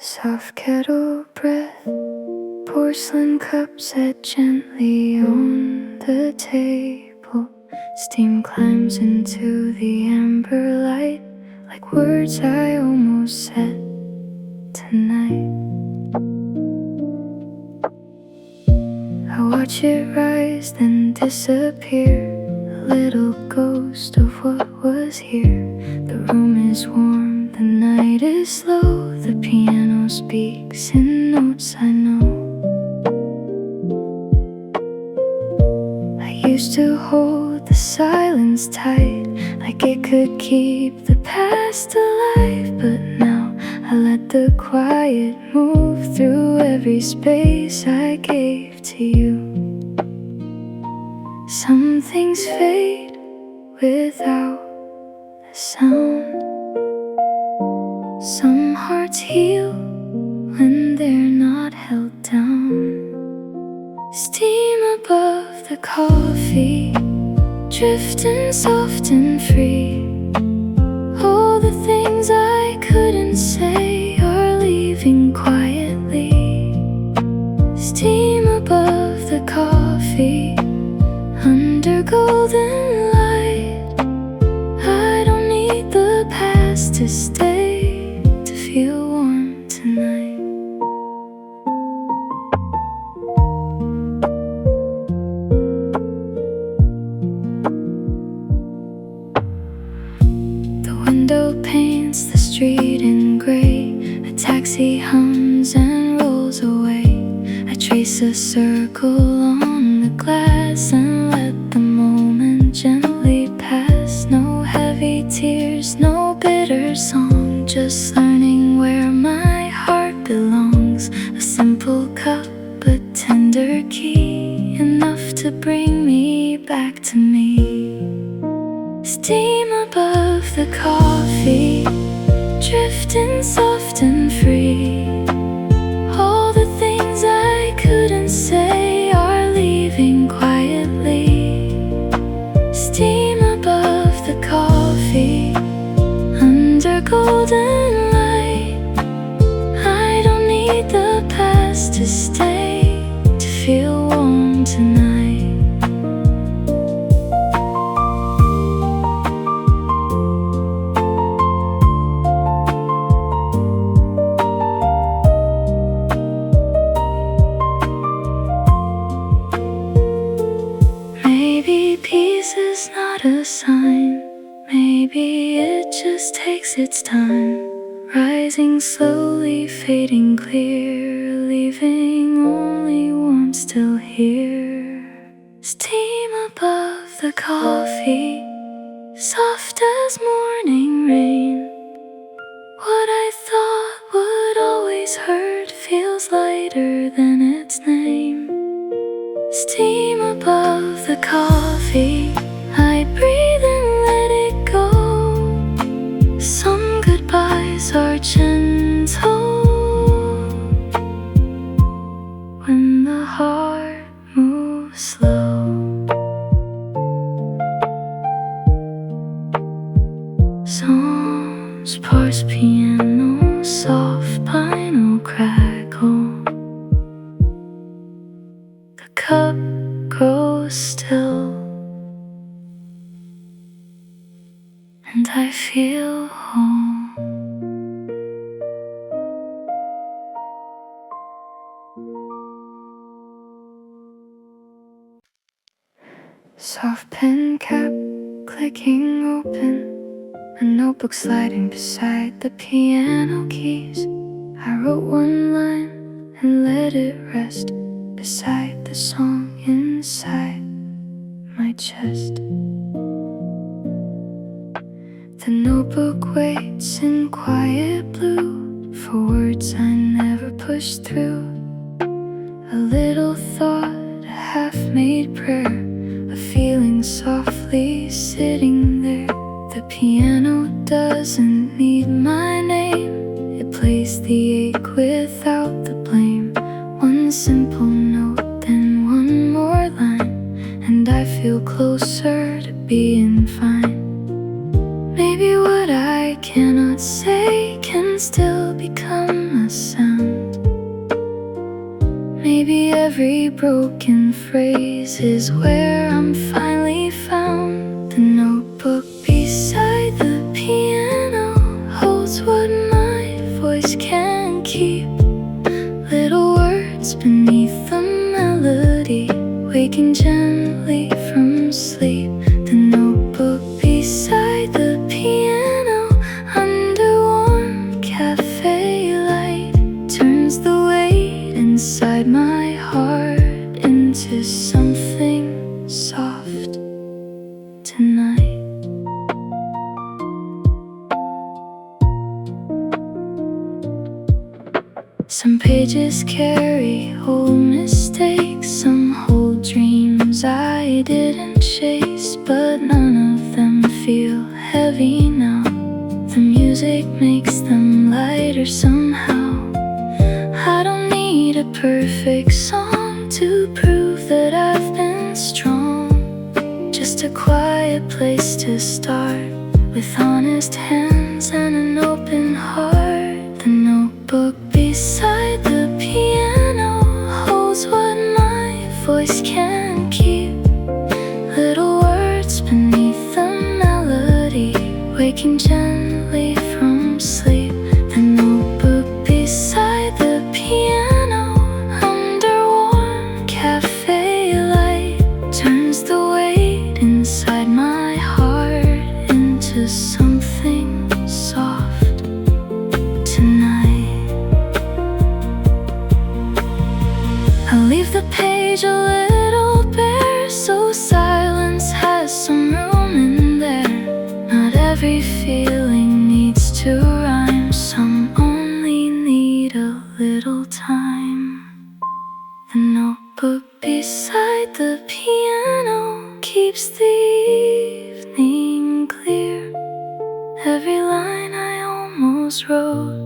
Soft kettle breath, porcelain cups set gently on the table. Steam climbs into the amber light, like words I almost said tonight. I watch it rise, then disappear, a little ghost of what was here. The room is warm, the night is slow, the piano speaks in notes I know. I used to hold the silence tight, like it could keep the past alive. But now I let the quiet move through every space I gave to you. Some things fade without a sound. Some hearts heal when they're not held down. Steam above the coffee, drifting soft and free. All the things I couldn't say are leaving quietly. Steam above the coffee, under golden light. I don't need the past to stay, to feel warm tonight. The window paints the street in gray. A taxi hums and rolls away. I trace a circle on the glass and let the moment gently pass. No heavy tears, no bitter song, just learning where my heart belongs. A simple cup, a tender key, enough to bring me back to me. Steam above the coffee, drifting soft and free. All the things I couldn't say are leaving quietly. Steam above the coffee, under golden light. I don't need the past to stay, to feel warm tonight. Maybe peace is not a sign. Maybe it just takes its time, rising slowly, fading clear, leaving only warmth still here. Steam above the coffee, soft as morning rain. What I thought would always hurt feels lighter than its name. Steam above the coffee, I breathe and let it go. Some goodbyes are gentle when the heart moves slow. Songs, sparse piano, soft vinyl crackle. The cup grows still, and I feel home. Soft pen cap clicking open, a notebook sliding beside the piano keys. I wrote one line and let it rest beside the song inside my chest. The notebook waits in quiet blue for words I never pushed through. A little thought, a half-made prayer, a feeling softly sitting there. The piano doesn't need my name, it plays the ache without the blame. One simple note, then one more line, and I feel closer to being fine. Maybe what I cannot say can still become a sound. Maybe every broken phrase is where I'm finally found. The notebook beside the piano holds what my voice can keep. Little words beneath the melody, waking gently from sleep. The notebook beside the piano, under warm cafe light, turns the weight inside my heart into something soft tonight. Some pages carry old mistakes, some hold dreams I didn't chase, but none of them feel heavy now. The music makes them lighter somehow. I don't need a perfect song to prove that I've been strong. Just a quiet place to start, with honest hands and an open heart. The notebook beside the piano holds what my voice can keep. Little words beneath the melody, waking gently from sleep. The notebook beside the piano, under warm cafe light, turns the weight inside my heart into something soft tonight. I'll leave the page a little bare, so silence has some room in there. Not every feeling needs to rhyme, some only need a little time. The notebook beside the piano keeps the evening clear. Every line I almost wrote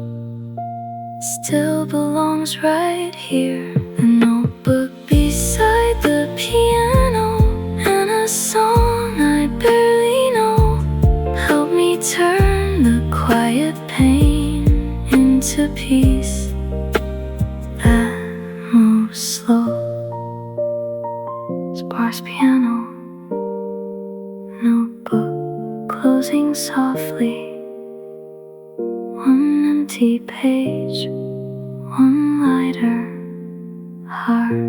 still belongs right here. The notebook beside the piano, and a song I barely know, help me turn the quiet pain into peace that moves slow. Sparse piano, notebook closing softly. One empty page, one lighter heart.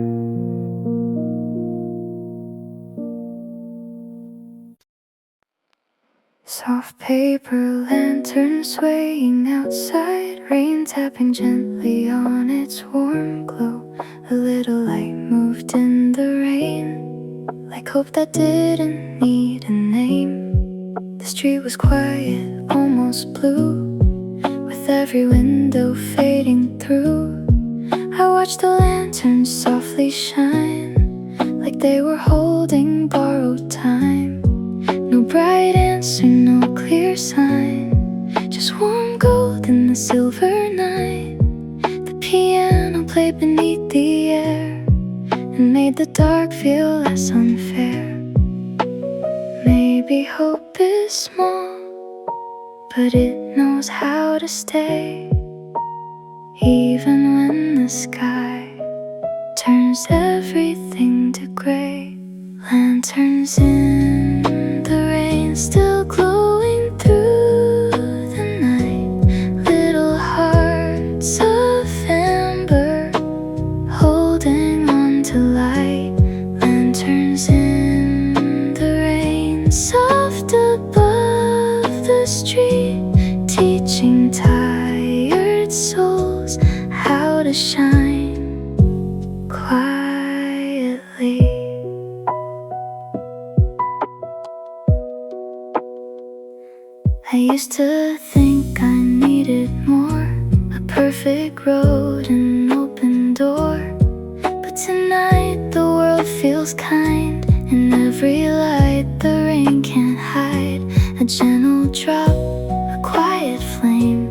Soft paper lantern swaying outside, rain tapping gently on its warm glow. A little light moved in the rain, like hope that didn't need a name. The street was quiet, almost blue, with every window fading through. I watched the lanterns softly shine, like they were holding borrowed time. No bright answer, no clear sign, just warm gold in the silver night. The piano played beneath the air and made the dark feel less unfair. Maybe hope is small, but it knows how to stay. Even when the sky turns everything to gray. Lanterns in the rain, still glowing through the night. Little hearts of amber, holding on to light. Lanterns in the rain, soft above the street, teaching tired souls how to shine quietly. I used to think I needed more, a perfect road, an open door. But tonight the world feels kind, in every light the rain can't hide. A gentle drop, a quiet flame,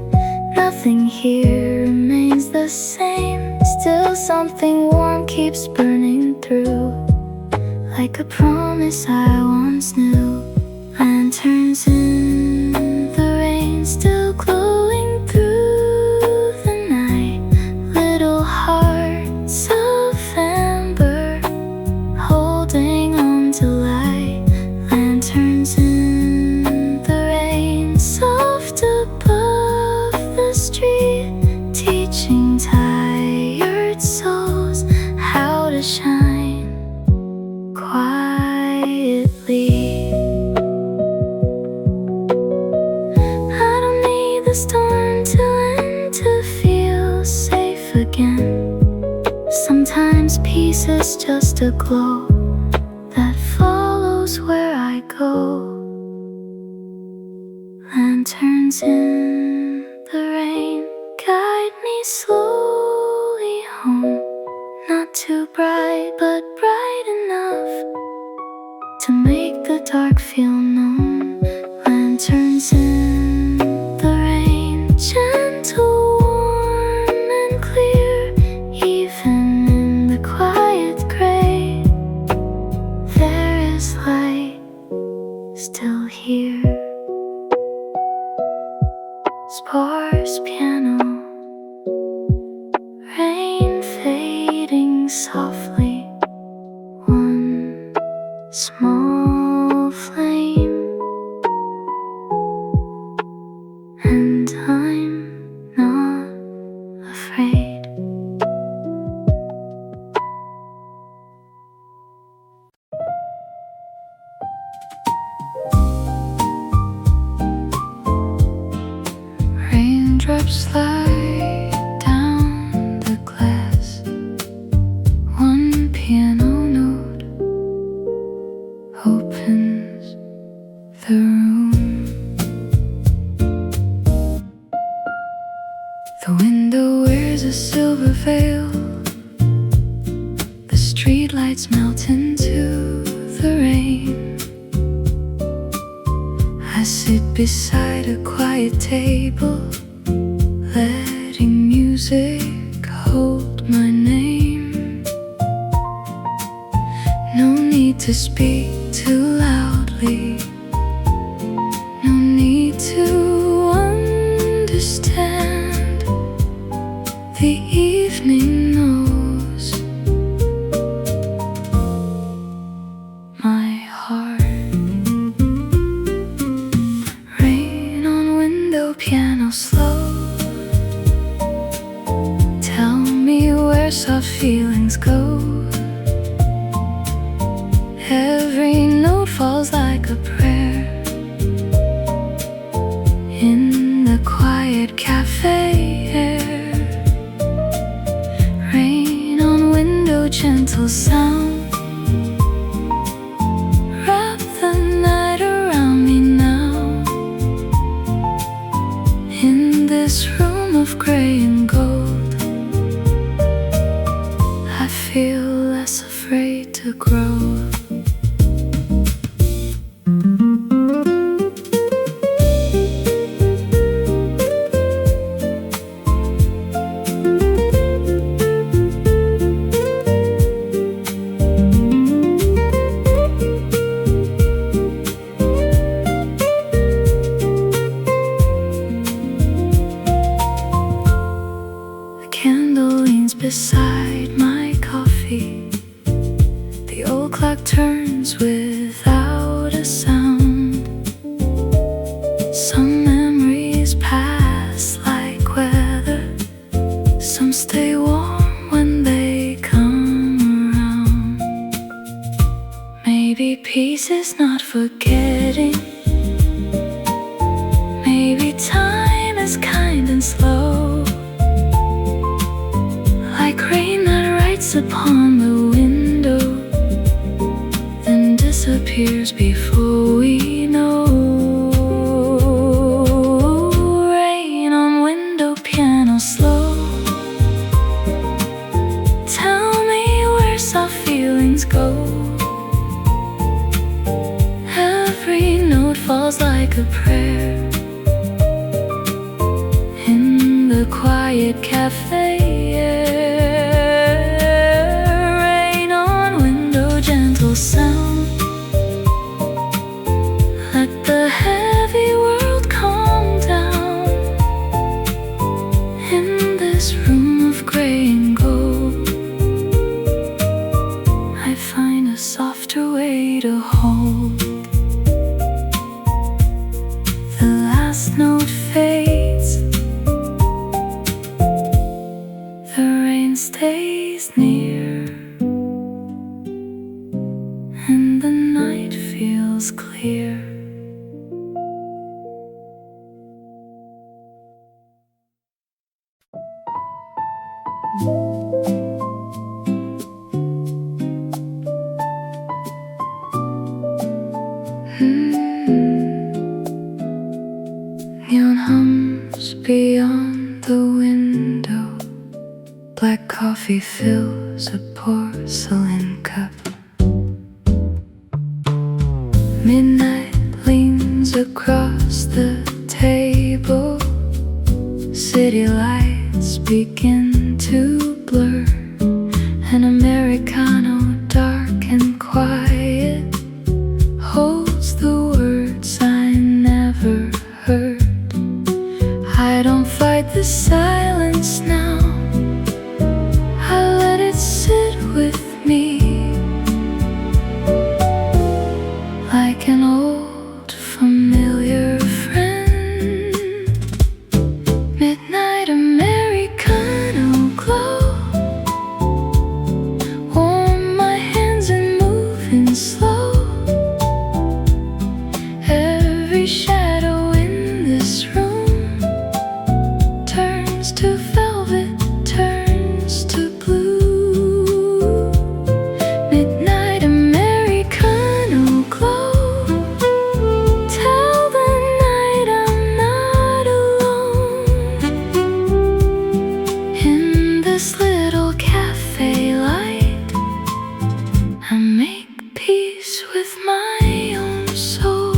nothing here remains the same. Still something warm keeps burning through, like a promise I once knew. Lanterns in the rain, still glowing through again. Sometimes peace is just a glow that follows where I go. Lanterns in the rain guide me slowly home. Not too bright, but bright enough to make the dark feel known. Lanterns in the rain, gentle, warm and clear. Even in the quiet gray, there is light still here. Sparse piano, rain fading softly. One small flame, and I'm not afraid. Raindrops slide down the glass. One piano note opens the room. The window wears a silver veil. The streetlights melt into the rain. I sit beside a quiet table, letting music hold my name. No need to speak too loudly, no need to understand. The evening knows my heart. Rain on window, piano slow. Tell me where soft feelings go. Every note falls like a prayer. In the quiet cafe air, rain on window, gentle sound. Wrap the night around me now. In this room of gray and gold, I feel less afraid to grow. A candle leans beside my coffee. The old clock turns without a sound. Some memories pass like weather. Some stay warm when they come around. Maybe peace is not forgetting. Maybe time is kind and slow, like rain that writes upon the window, then disappears before we know. Rain on window, piano slow. Tell me where soft feelings go. Every note falls like a prayer. In the quiet cafe air, rain on window, gentle sound. Let the heavy world calm down. In this room of gray and gold, I find a softer way to hold. The last note fades, the rain stays near, and the night feels clear. Neon hums beyond the window. Black coffee fills a porcelain cup. Midnight leans across the table. City lights begin to blur. An Americano, dark and quiet, holds the words I never heard. I don't fight the silence now. I let it sit with me like an old familiar friend. Midnight Americano glow. Warm my hands and moving slow. Every shadow in this room turns to velvet, turns to blue. Midnight Americano glow. Tell the night I'm not alone. In this little cafe light, I make peace with my own soul.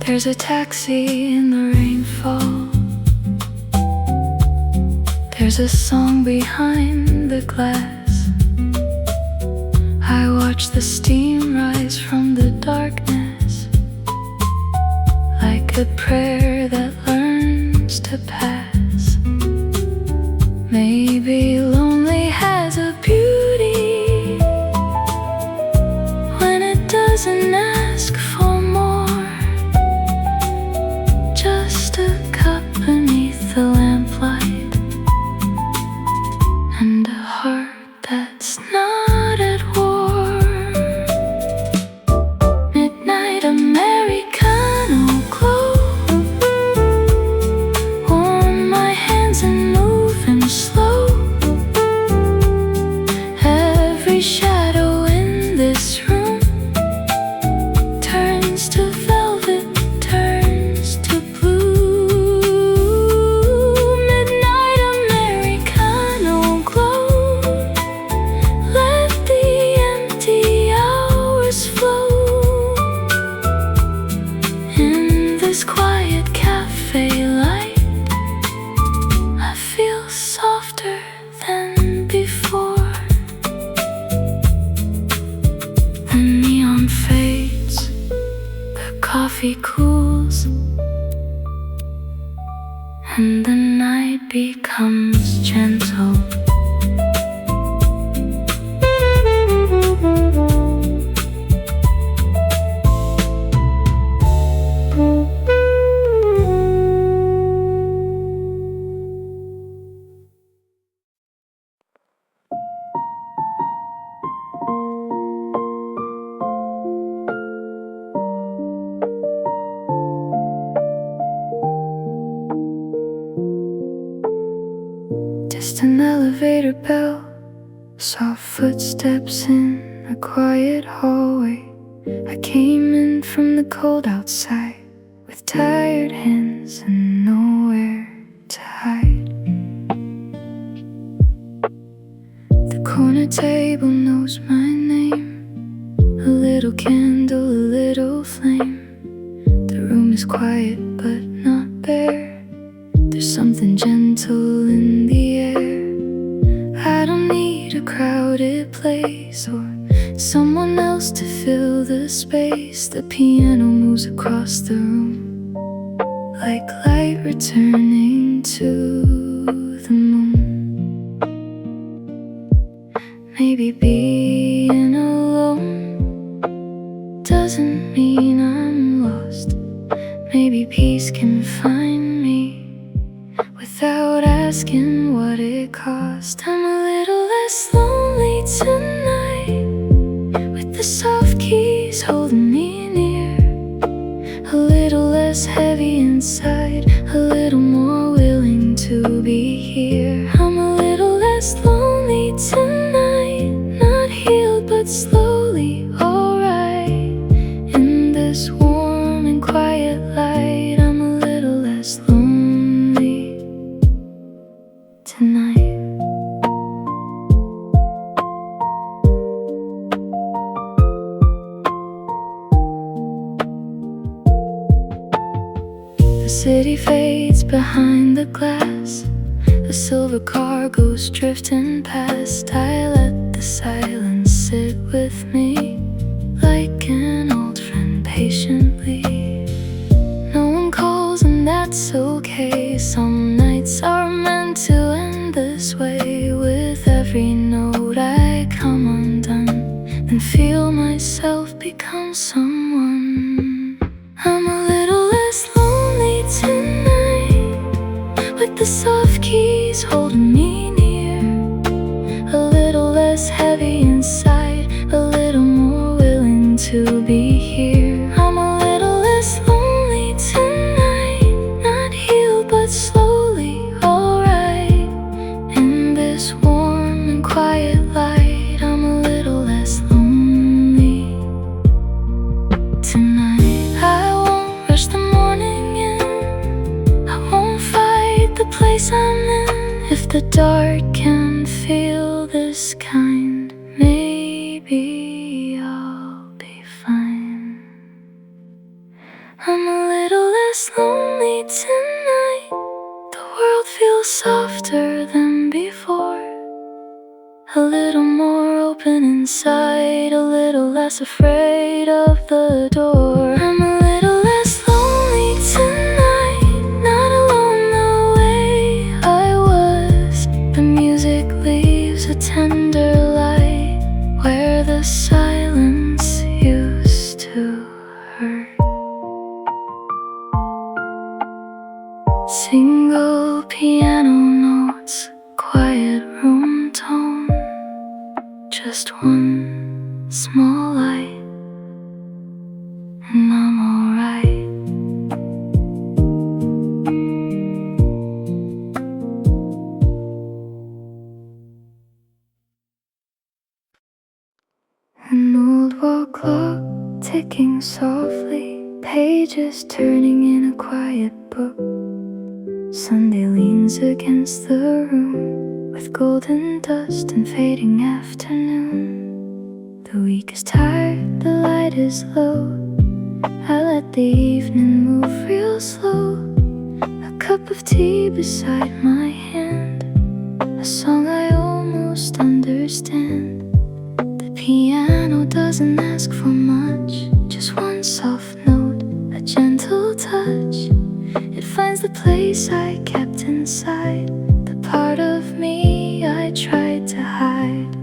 There's a taxi in the rainfall. There's a song behind the glass. I watch the steam rise from the darkness, like a prayer that learns to pass. Maybe lonely has a beauty when it doesn't ask for more. Just a cup beneath the lamplight and a heart that's not at war. Midnight Americano glow. Warm my hands and moving slow. Every shadow in this room turns to velvet, turns to blue. Midnight Americano glow. Let the empty hours flow. In this quiet cafe light, I feel softer than before. The neon fades, the coffee cools, and the night becomes gentle. Distant elevator bell, soft footsteps in a quiet hallway. I came in from the cold outside with tired hands and nowhere to hide. The corner table knows my name. A little candle, a little flame. The room is quiet but not bare. There's something gentle in the air. I don't need a crowded place or someone else to fill the space. The piano moves across the room like light returning to the moon. Maybe being alone doesn't mean I'm lost. lost. Maybe peace can find me without asking what it cost. I'm a little less lonely tonight, with the soft keys holding me near. A little less heavy inside, a little more willing to be here. I'm a little less lonely tonight, not healed but slowly alright. In this warm and quiet light, I'm a little less lonely tonight. The city fades behind the glass, a silver car goes drifting past. I let the silence sit with me like an old friend patiently. No one calls and that's okay. Some nights are meant to end this way. With every note I come undone and feel myself become someone. I'm a little less lonely tonight, with the soft keys holding me near. A little less heavy inside, a little more willing to be here. I'm a little less lonely tonight, not healed but slowly alright. In this warm and quiet light, I'm a little less lonely tonight. I won't rush the morning in, I won't fight the place I'm in. If the dark can feel this kind, maybe I'll be fine. I'm a little less lonely tonight, the world feels softer than before. A little more open inside, a little less afraid of the door. I'm a little less lonely tonight, not alone the way I was. The music leaves a tender light where the silence used to hurt. Single piano notes, quiet room tone, just one small light, and I'm alright. An old wall clock ticking softly, pages turning in a quiet book. Sunday leans against the room with golden dust and fading afternoon. The week is tired, the light is low, I let the evening move real slow. A cup of tea beside my hand, a song I almost understand. The piano doesn't ask for much, just one soft note, a gentle touch. It finds the place I kept inside, the part of me I tried to hide.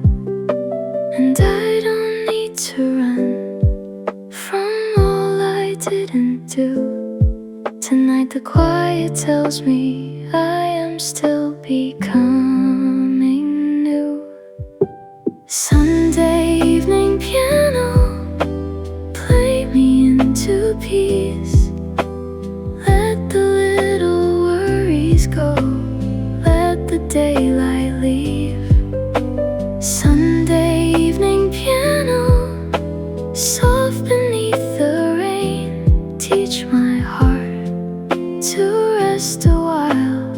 And I don't need to run from all I didn't do. Tonight the quiet tells me I am still becoming new. Sunday evening piano, play me into peace. Let the little worries go, let the daylight leave. Sunday evening piano, soft beneath the rain, teach my heart to rest a while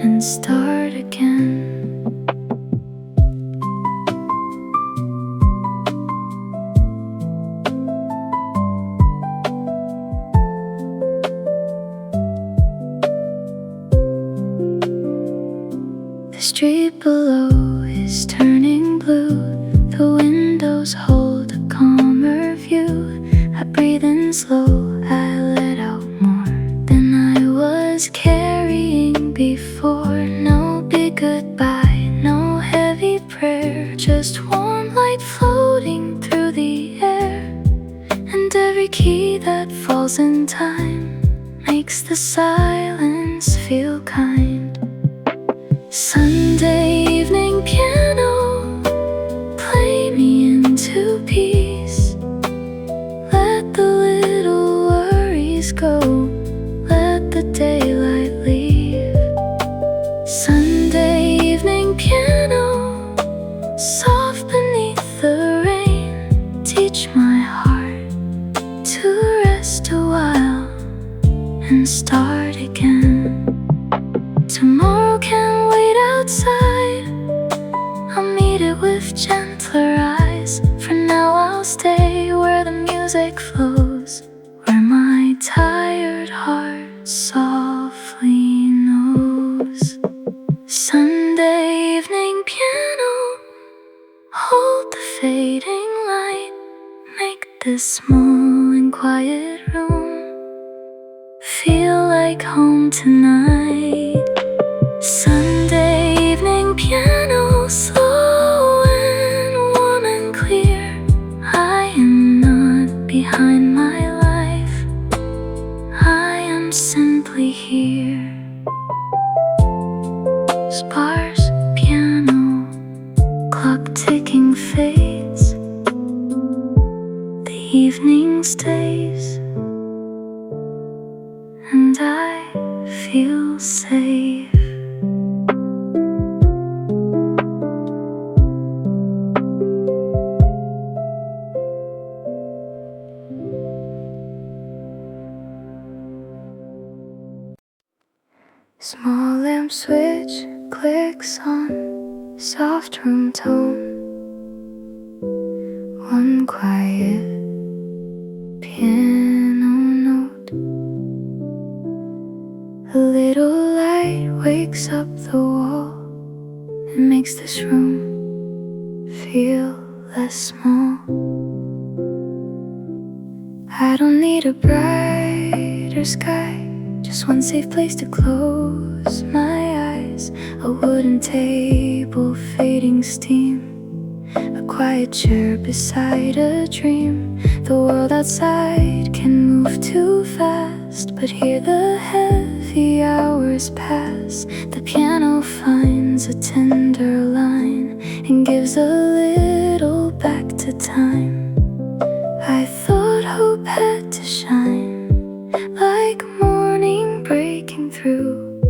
and start again. The street below is turning blue, the windows hold a calmer view. I breathe in slow, I let out more than I was carrying before. No big goodbye, no heavy prayer, just warm light floating through the air. And every key that falls in time makes the silence feel kind. Sunday evening piano, play me into peace. Let the little worries go, let the daylight leave. Sunday evening piano, soft beneath the rain, teach my heart to rest a while and start again. Tomorrow can wait outside, I'll meet it with gentler eyes. For now I'll stay where the music flows, where my tired heart softly knows. Sunday evening piano, hold the fading light, make this small and quiet room feel like home tonight. Sunday evening piano, slow and warm and clear. I am not behind my life, I am simply here. Sparse piano, clock ticking fades, the evening stays, and I feel safe. Small lamp switch clicks on, soft room tone. One quiet piano note. A little light wakes up the wall and makes this room feel less small. I don't need a brighter sky, just one safe place to close my eyes. A wooden table, fading steam, a quiet chair beside a dream. The world outside can move too fast, but here the heavy hours pass. The piano finds a tender line and gives a little back to time. I thought hope had to shine like morning breaking through,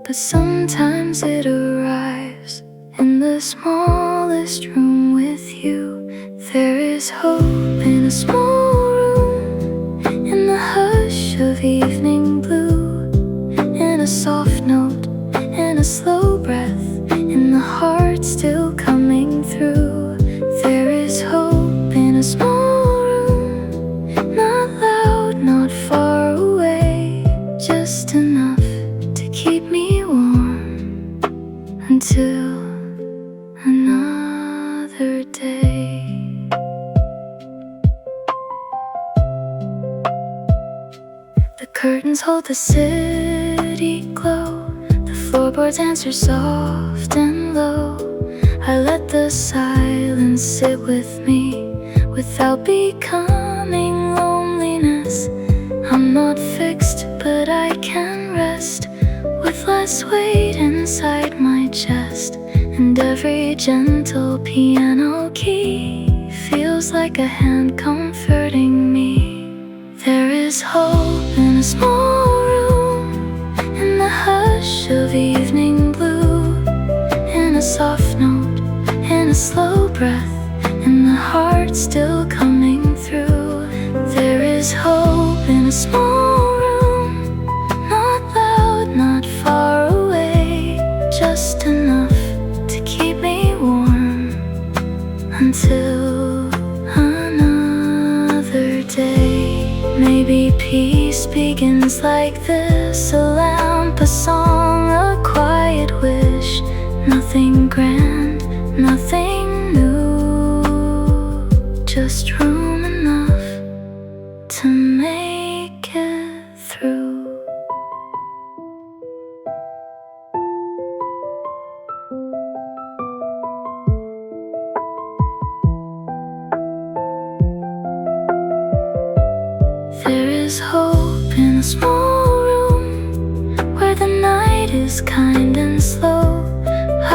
but sometimes it arrives in the smallest room with you. There is hope in a small room, in the hush of evening blue, in a soft note, in a slow breath, in the heart still coming through. There is hope in a small room, not loud, not far away, just enough to keep me warm until another day. The curtains hold the city glow, the floorboards answer soft and low. I let the silence sit with me without becoming loneliness. I'm not fixed, but I can rest with less weight inside my chest. And every gentle piano key feels like a hand comforting me. There is hope in a small room, in the hush of evening blue, in a soft note, in a slow breath, in the heart still coming through. There is hope in a small room, not loud, not far away, just enough to keep me warm until another day. Maybe peace begins like this, a lamp, a song, a quiet wish. Nothing grand, nothing new, just room enough to make it through. is hope in a small room where the night is kind and slow.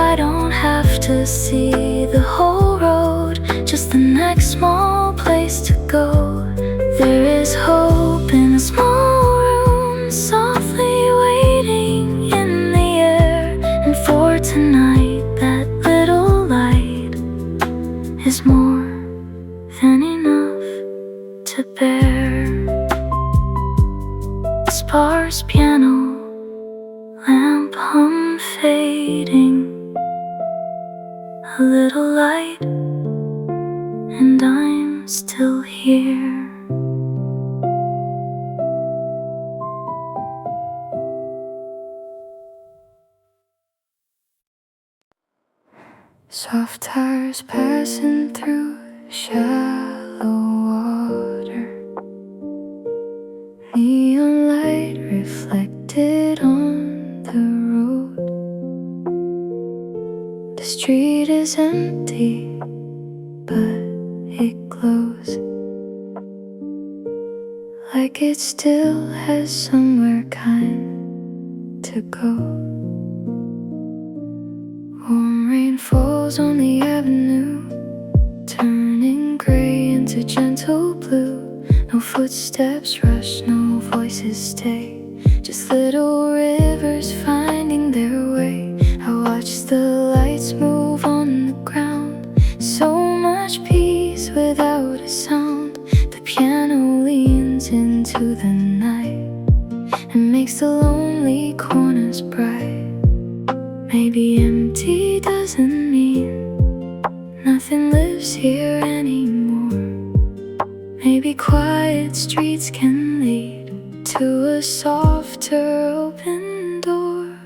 I don't have to see the whole road, just the next small place to go. There is hope in a small room, softly waiting in the air. And for tonight, that little light is more than enough to bear. Sparse piano, lamp hum fading, a little light, and I'm still here. Soft tires passing through shallow water, neon light reflected on the road. The street is empty, but it glows like it still has somewhere kind to go. Warm rain falls on the avenue, turning gray into gentle blue. No footsteps rush, no voices stay, just little rivers finding their way. I watch the lights move on the ground, so much peace without a sound. The piano leans into the night and makes the lonely corners bright. Maybe empty doesn't mean nothing lives here anymore. Maybe quiet streets can lead to a softer open door.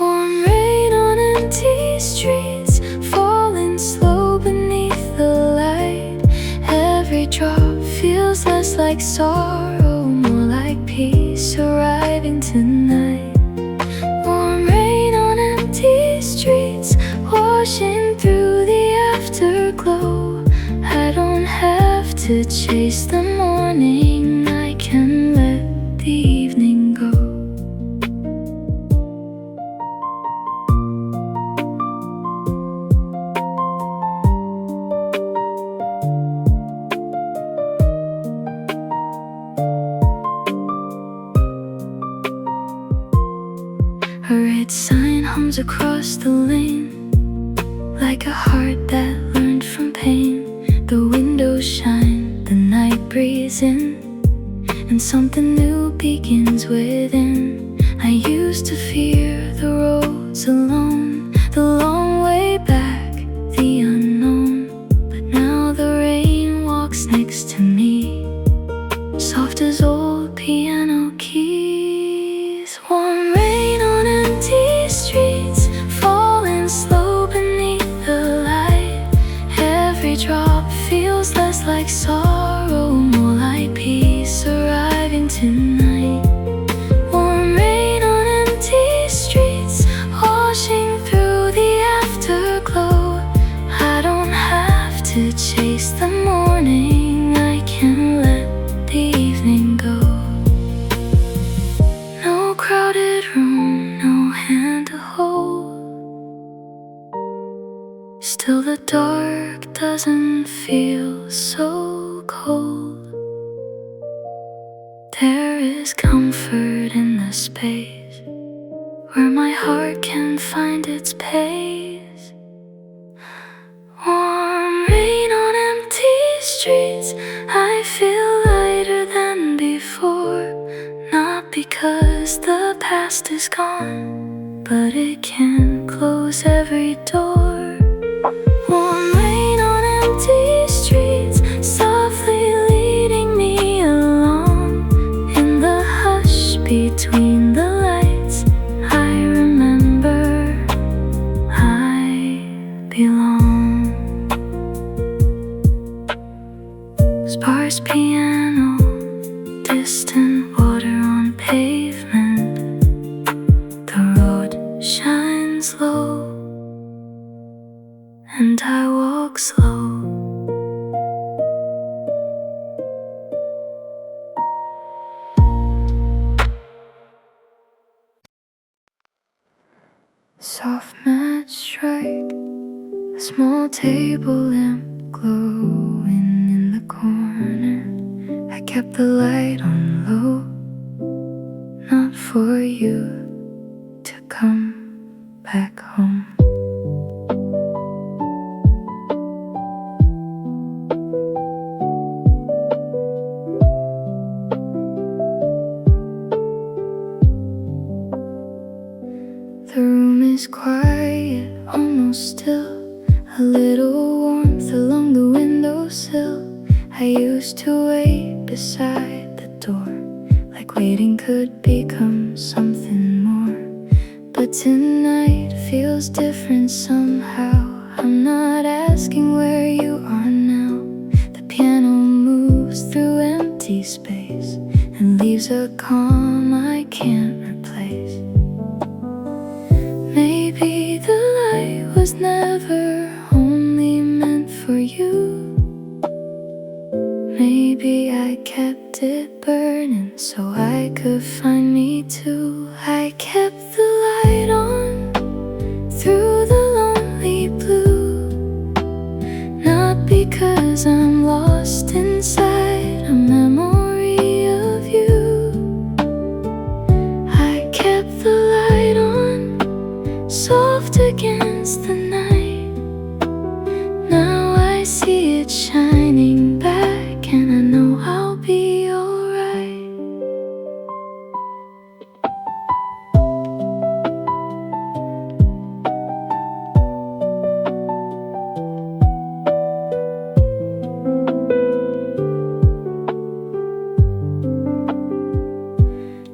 Warm rain on empty streets, falling slow beneath the light. Every drop feels less like sorrow, more like peace arriving tonight. Warm rain on empty streets, washing through the afterglow. I don't have to chase the morning, I can let the evening go. A red sign hums across the lane, like a heart that learned from pain. The windows shine, the night breeze in, and something new begins within. I used to fear the roads alone, the long way back, the unknown. But now the rain walks next to me, soft as old piano keys. Warm rain on empty streets, falling slow beneath the light. Every drop feels less like sorrow, more like peace arriving tonight. Warm rain on empty streets, washing through the afterglow. I don't have to chase the morning, I can let the evening go. No crowded room, no hand to hold, still the dark doesn't feel so cold. There is comfort in the space where my heart can find its pace. Warm rain on empty streets, I feel lighter than before. Not because the past is gone, but it can close every door. Warm rain on empty streets, softly leading me along. In the hush between the lights, I remember I belong. Sparse piano, distant water on pavement. The road shines low, and I walk slow. table lamp glowing in the corner. I kept the light on low, not for you to come back home. The room is quiet, almost still. A little warmth along the windowsill. I used to wait beside the door, like waiting could become something more. But tonight feels different somehow. I'm not asking where you are now. The piano moves through empty space and leaves a calm I can't replace. Maybe the light was never only meant for you. Maybe I kept it burning so I could find me too. I kept the light on through the lonely blue, not because I'm lost inside a memory of you. I kept the light on, soft against the night. Now I see it shining back, and I know I'll be alright.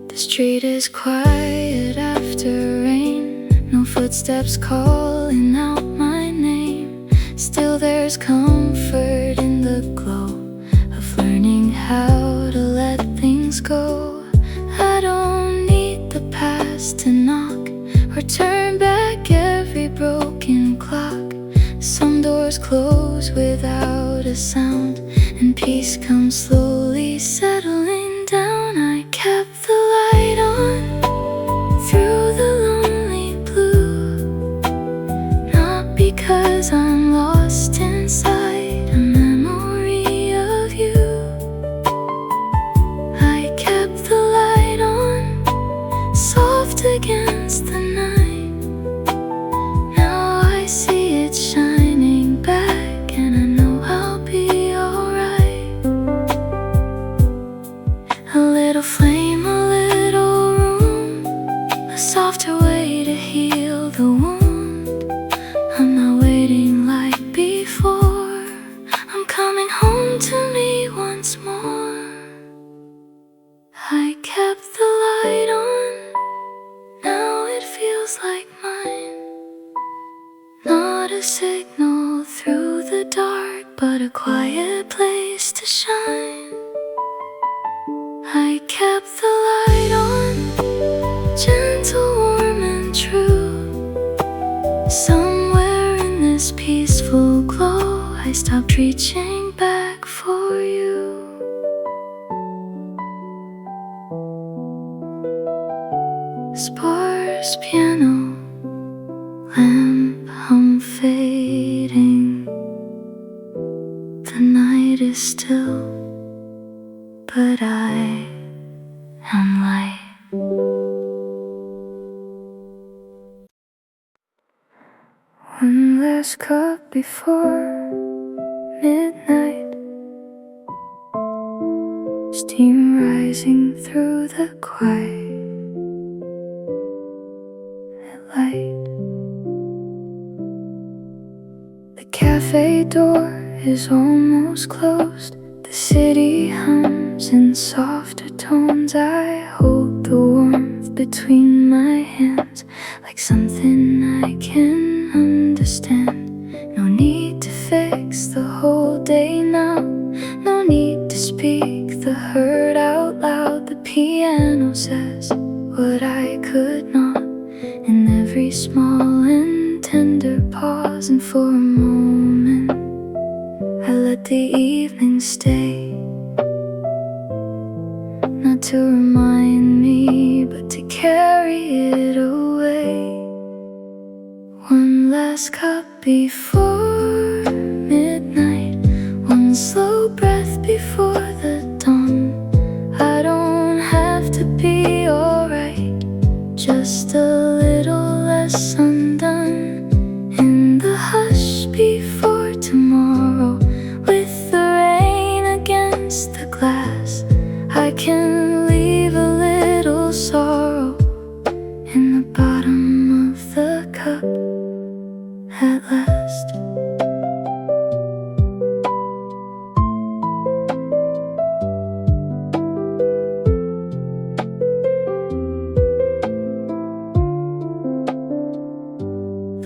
The street is quiet after rain, no footsteps calling out my name. Still there's comfort in the glow of learning how to let things go. I don't need the past to knock or turn back every broken clock. Some doors close without a sound, and peace comes slowly settling down. I kept the light on through the lonely blue, not because I'm lost inside a memory of you. I kept the light on, soft against the night. Now I see it shining back, and I know I'll be alright. A little flame, a little room, a softer way to heal the wound. I'm not waiting like before, I'm coming home to me once more. I kept the light on, now it feels like mine. Not a signal through the dark, but a quiet place to shine. I kept the light on, gentle, warm and true. Somewhere in this peaceful glow, I stopped reaching back for you. Sparse piano, lamp hum fading. The night is still, but I am light. One last cup before midnight, steam rising through the quiet light. The cafe door is almost closed. The city hums in softer tones. I hold the warmth between my hands, like something I can understand. No need to fix the whole day now, no need to speak the hurt out loud. The piano says what I could not, in every small and tender pause. And for a moment I let the evening stay, not to remind me, but to carry it away. One last cup before glass. I can leave a little sorrow in the bottom of the cup at last.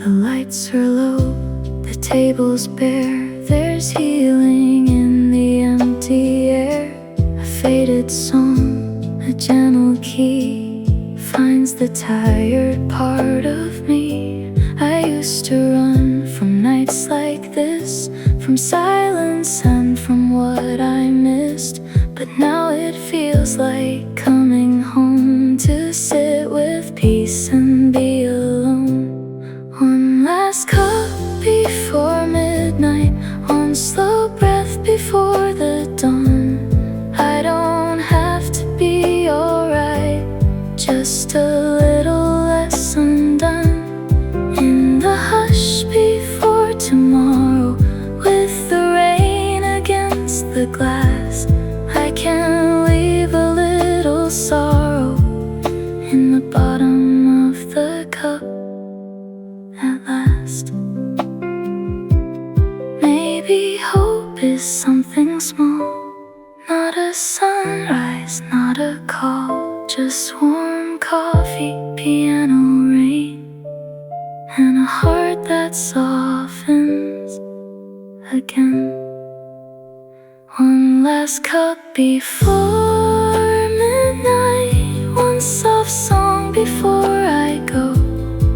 The lights are low, the table's bare. There's healing in the empty air. A faded song, a gentle key, finds the tired part of me. I used to run from nights like this, from silence and from what I missed. But now it feels like coming home, to sit with peace and be alone. One last cup before midnight, one slow breath before the dawn. I don't have to be alright, just a little less undone. In the hush before tomorrow, with the rain against the glass, I can leave a little sorrow in the bottom of the cup at last. Maybe hope is something small, not a sunrise, not a call, just warm coffee, piano rain, and a heart that softens again. One last cup before midnight, one soft song before I go.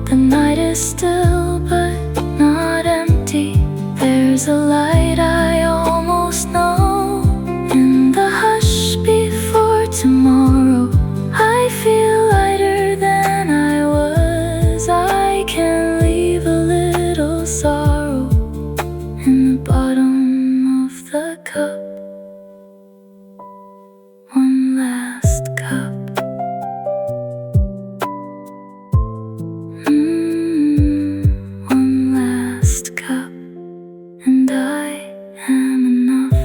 The night is still but not empty. There's a light I almost know. In the hush before tomorrow, I feel lighter than I was. I can leave a little sorrow in the bottom of the cup. One last cup. One last cup, and I am enough.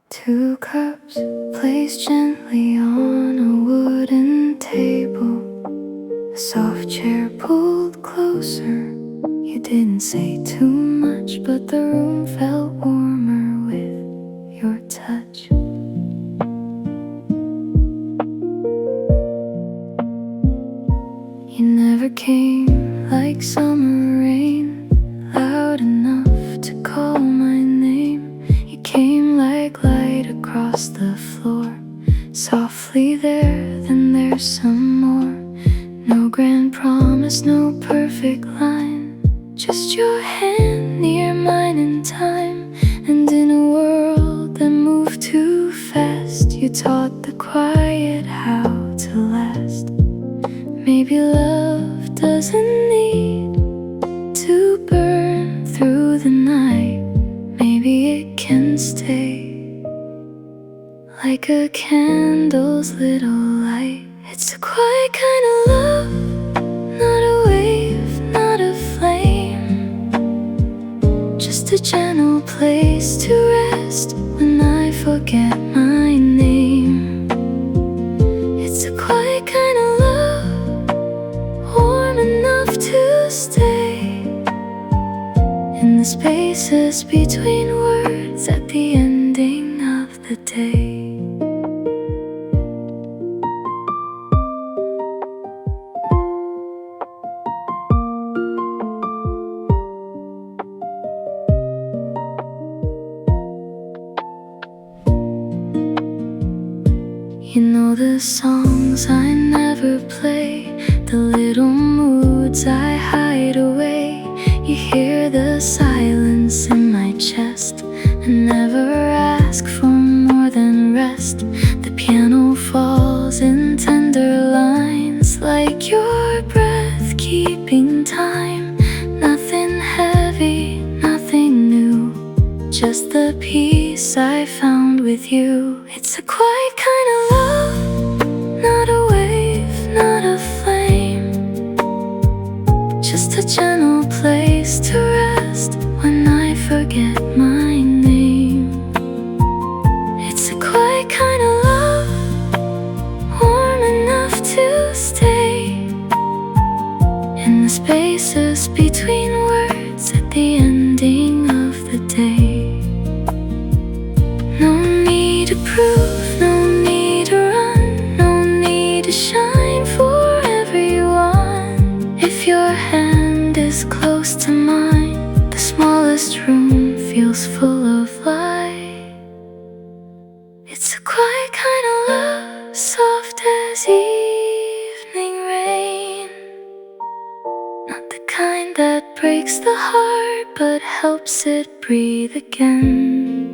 Two cups placed gently on a wooden table, a soft chair pulled closer. You didn't say too much, but the room felt warmer with your touch. You never came like summer rain, loud enough to call my name. You came like light across the floor, softly there, then there's some more. No grand promise, no perfect line, just your hand near mine in time. And in a world that moved too fast, you taught the quiet how to last. Maybe love doesn't need to burn through the night. Maybe it can stay like a candle's little light. It's a quiet kind of love, not a wave, not a flame, just a gentle place to rest when I forget my name. It's a quiet kind of love, warm enough to stay in the spaces between words at the ending of the day. You know the songs I never play, the little moods I hide away. You hear the silence in my chest. I never ask for more than rest. The piano falls in tender lines, like your breath keeping time. Nothing heavy, nothing new, just the peace I found with you. It's a quiet kind of love, but helps it breathe again.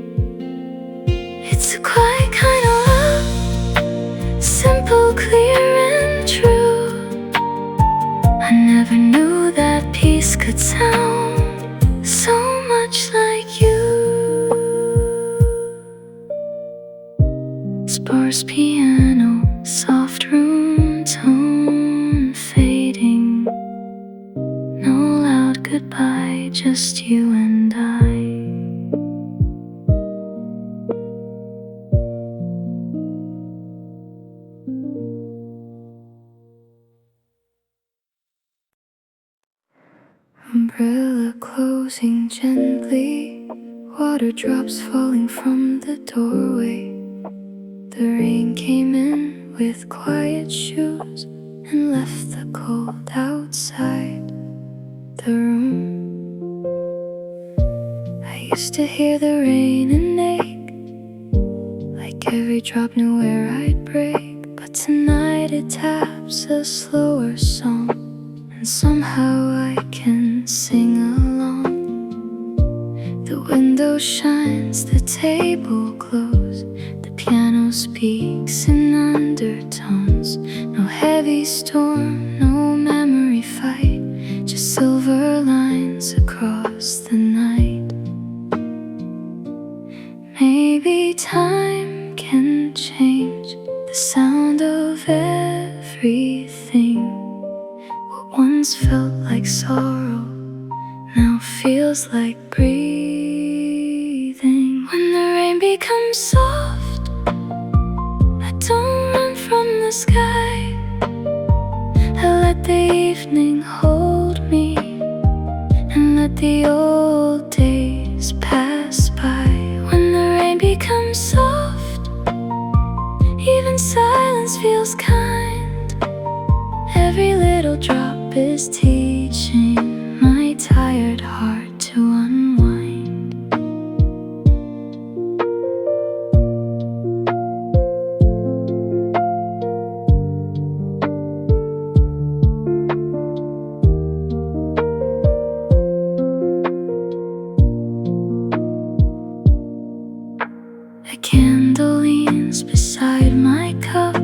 It's a quiet kind of love, simple, clear and true. I never knew that peace could sound so much like you. Sparse piano, soft room tone fading. No loud goodbye, just you and I. Umbrella closing gently, water drops falling from the doorway. The rain came in with quiet shoes and left the cold outside the room. I used to hear the rain and ache, like every drop knew where I'd break. But tonight it taps a slower song, and somehow I can sing along. The window shines, the table glows, the piano speaks in undertones. No heavy storm, no memory fight, just silver lines across the night. Maybe time can change the sound of everything. What once felt like sorrow now feels like breathing. When the rain becomes soft, I don't run from the sky. I let the evening hold me and let the old days pass by. When the rain becomes soft, even silence feels kind. Every little drop is teaching my tired heart to unwind. A candle leans beside my cup.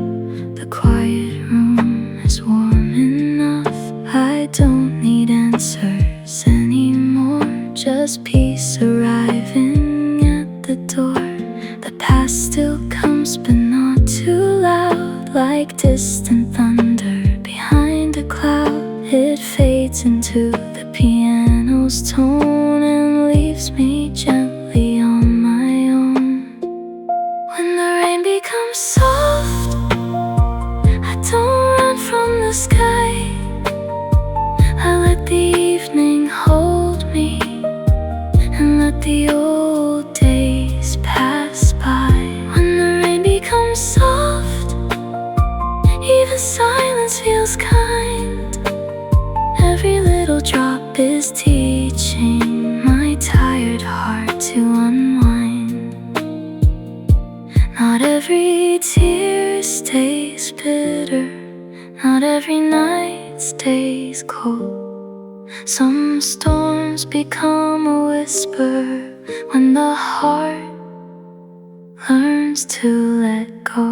The quiet room is warm enough. I don't need answers anymore, just peace arriving at the door. The past still comes but not too loud, like distant thunder behind a cloud. It fades into the piano's tone and leaves me gently on my own. When the rain becomes soft, I don't run from the sky. I let the evening hold me and let the old days pass by. When the rain becomes soft, even silence feels kind. Every little drop is teaching my tired heart to unwind. Not every tear stays bitter, not every night stays cold. Some storms become a whisper when the heart learns to let go.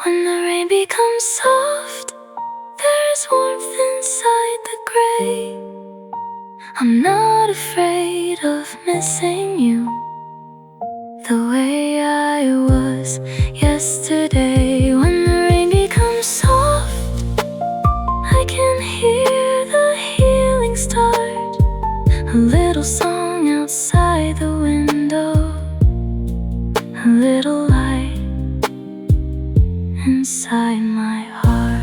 When the rain becomes soft, there's warmth inside the gray. I'm not afraid of missing you the way I was yesterday. When the rain becomes soft, I can hear the healing start. A little song outside the window, a little light inside my heart.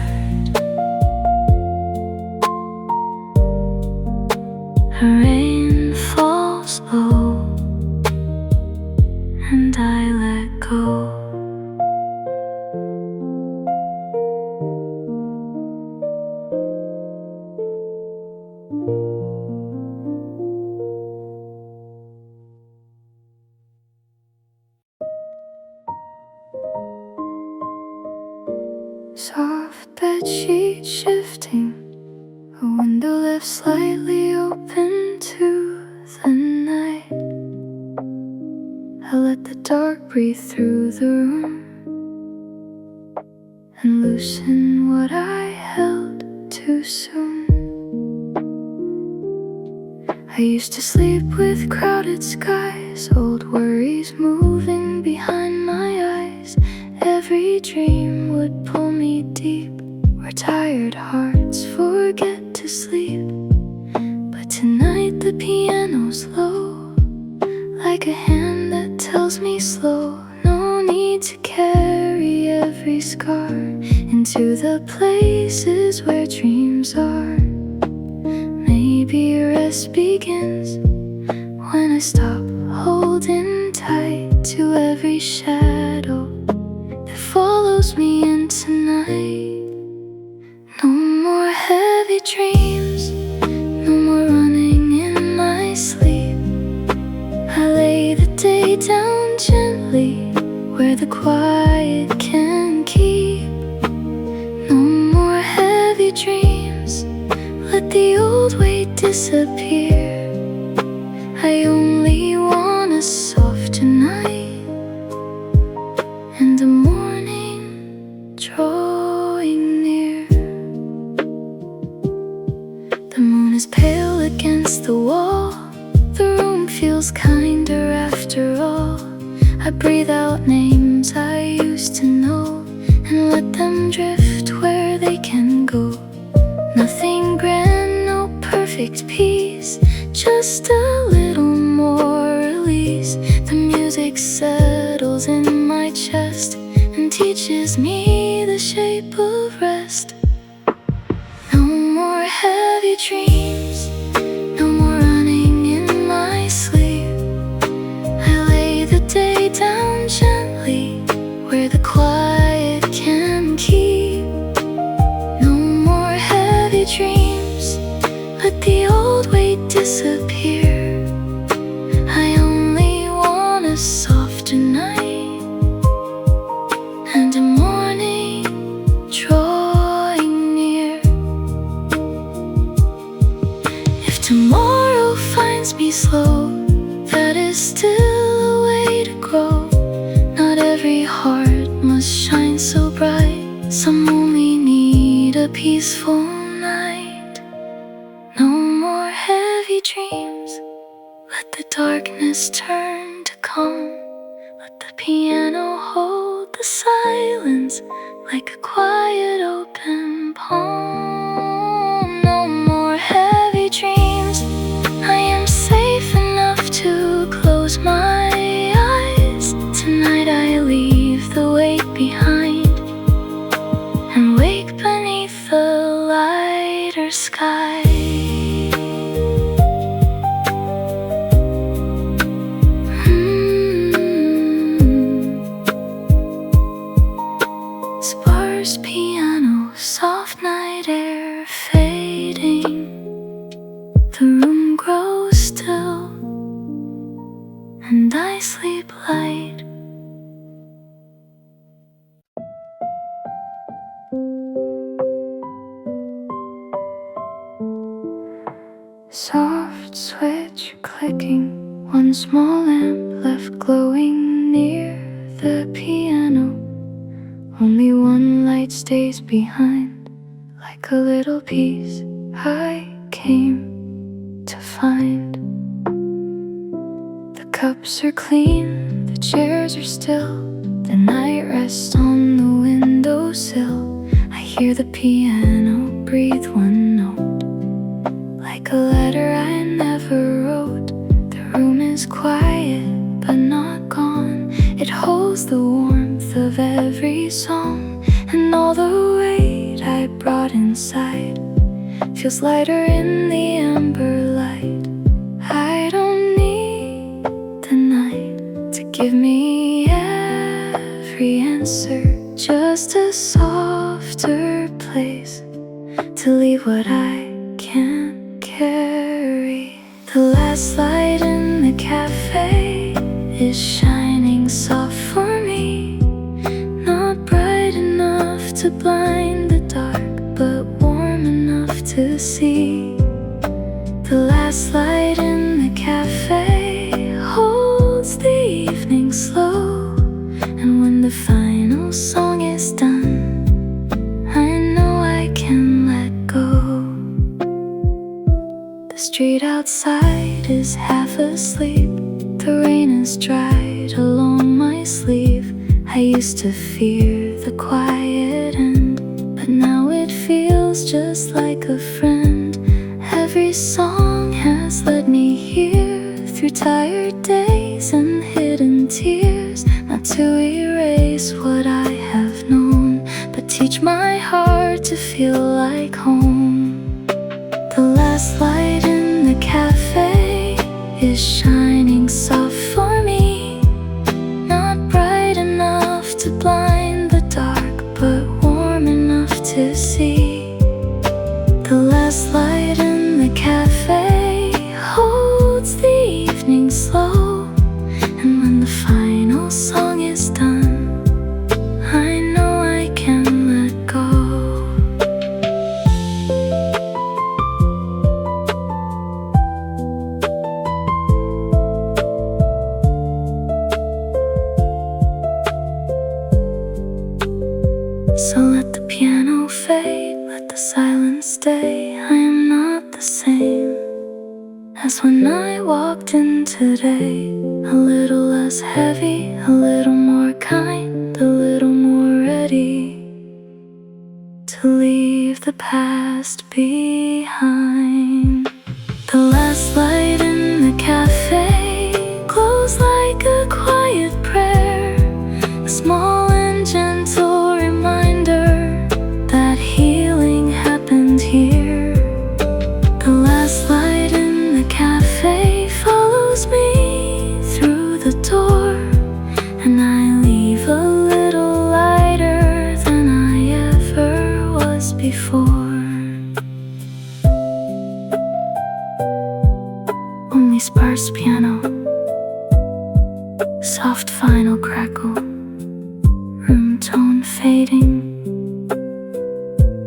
The rain falls low and I let go. Soft bedsheet shifting, a window left slightly open. breathe through the room and loosen what I held too soon. I used to sleep with crowded skies, old worries moving behind my eyes. Every dream would pull me deep, where tired hearts forget to sleep. But tonight the piano's low, like a hand that tells me slow. No need to carry every scar into the places where dreams are. Maybe rest begins when I stop holding tight to every shadow that follows me into night. No more heavy dreams, no more running in my sleep. I lay the day down gently where the quiet can keep. No more heavy dreams, let the old weight disappear. I only want a softer night and a morning drawing near. The moon is pale against the wall, the room feels kinder after all. I breathe out names I used to know and let them drift where they can go. Nothing grand, no perfect peace, just a little more release. The music settles in my chest and teaches me the shape of rest. No more heavy dreams, no more running in my sleep. I lay the day down gently where the quiet can keep. No more heavy dreams, let the old weight disappear. I only want a softer night and a morning drawing near. If tomorrow finds me slow, that is still a way to grow. Not every heart must shine so bright, some only need a peaceful night. No more heavy dreams, let the darkness turn to calm. Let the piano hold the silence like a quiet open palm. No more heavy dreams, I am safe enough to close my eyes. Tonight I leave the weight behind and wake beneath the lighter sky. Sparse piano, soft night air fading. The room grows still and I sleep light. Soft switch clicking, one small lamp left glowing near the piano. Only one light stays behind, like a little piece I came to find. The cups are clean, the chairs are still, the night rests on the windowsill. I hear the piano breathe one note, like a letter I never wrote. The room is quiet but not gone, it holds the warmth of every song. And all the weight I brought inside feels lighter in the amber light. I don't need the night to give me every answer, just a softer place to leave what I can't carry. The last light in the cafe is shining soft for me, not bright enough to blind the dark, but warm enough to see. The last light in the cafe holds the evening slow, is half asleep. The rain is dried along my sleeve. I used to fear the quiet end, but now it feels just like a friend. Every song has led me here, through tired days and hidden tears. Not to erase what I have known, but teach my heart to feel like home. The last light in the cafe is shining soft for me, not bright enough to blind the dark, but warm enough to see. The last light in the cafe holds the evening slow, and when the final song is done, I know I can let go. So let the piano fade, let the silence stay. I am not the same as when I walked in today. A little less heavy, a little more kind, a little more ready to leave the past behind. The last light in the cafe glows like a quiet prayer, a small and gentle reminder that healing happened here. The last light in the cafe follows me through the door, and I leave a little lighter than I ever was before. Only sparse piano, soft final crackle, room tone fading.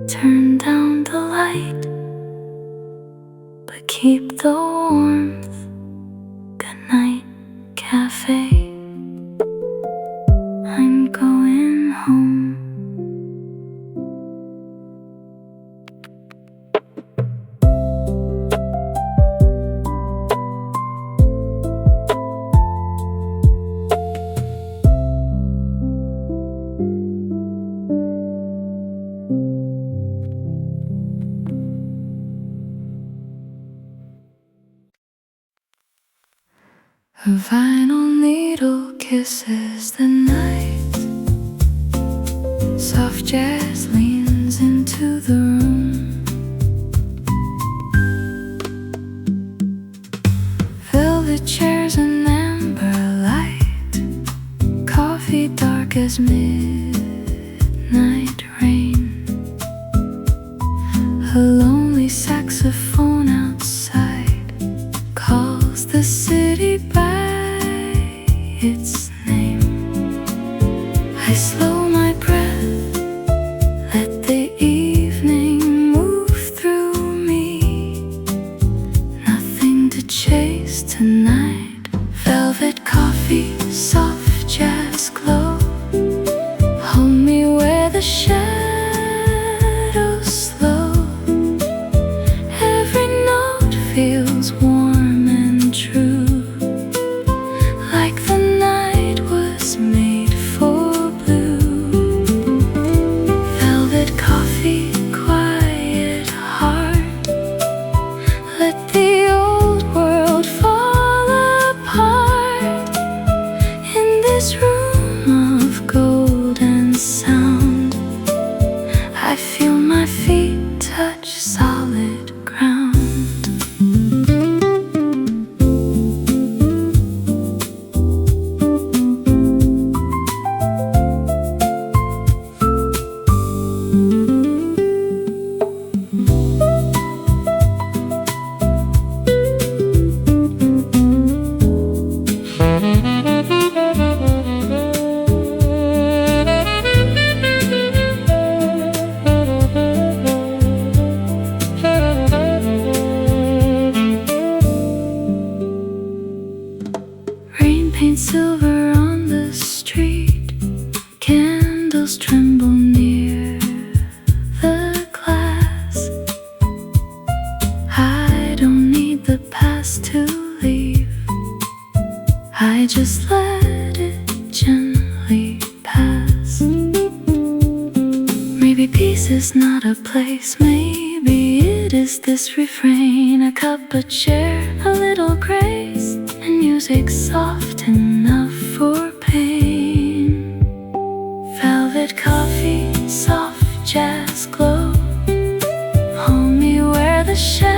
Turn down the light, but keep the warmth. Good night, cafe. I'm going home. A vinyl needle kisses the night. Soft jazz leans into the room. Velvet chairs and amber light. Coffee dark as midnight rain. A lonely saxophone outside calls the city by its name. I slow my breath, let the evening move through me. Nothing to chase tonight. Velvet coffee, soft jazz glow. Hold me where the shadows slow. Every note feels warm and true, like the night was made for blue. Velvet coffee, quiet heart. Let the old world fall apart. In this room of gold and sound, I feel my feet touch solid ground. Rain paints silver on the street. Candles tremble near the glass. I don't need the past to a place. Maybe it is this refrain, a cup, a chair, a little grace, and music soft enough for pain. Velvet coffee, soft jazz glow, hold me where the shadows